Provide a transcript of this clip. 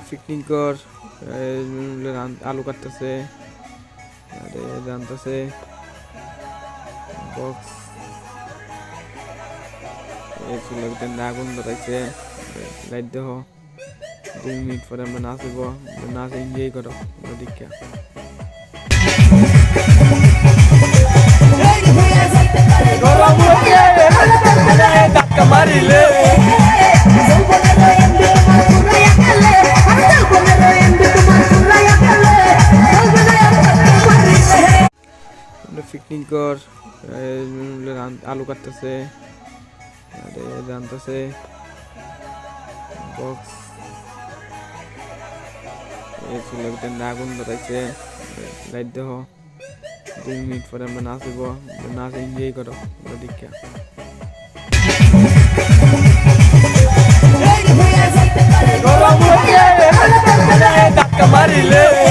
picnic কর আলু কাটতেছে জানতেছে বক্স চুলের ভিতরে আগুন ধরাইছে লাইট দেহ 2 মিনিট পরে আমরা নাচব নাচ এনজয় করো দীক্ষা পিকনিক কর আলু কাটতেছে জানতেছে বক্স চুলের ভিতরে আগুন ধরাইছে লাইট দেহ 2 মিনিট পরে আমরা নাচব নাচ এনজয় করো দীক্ষা ধাক্কা মারিলে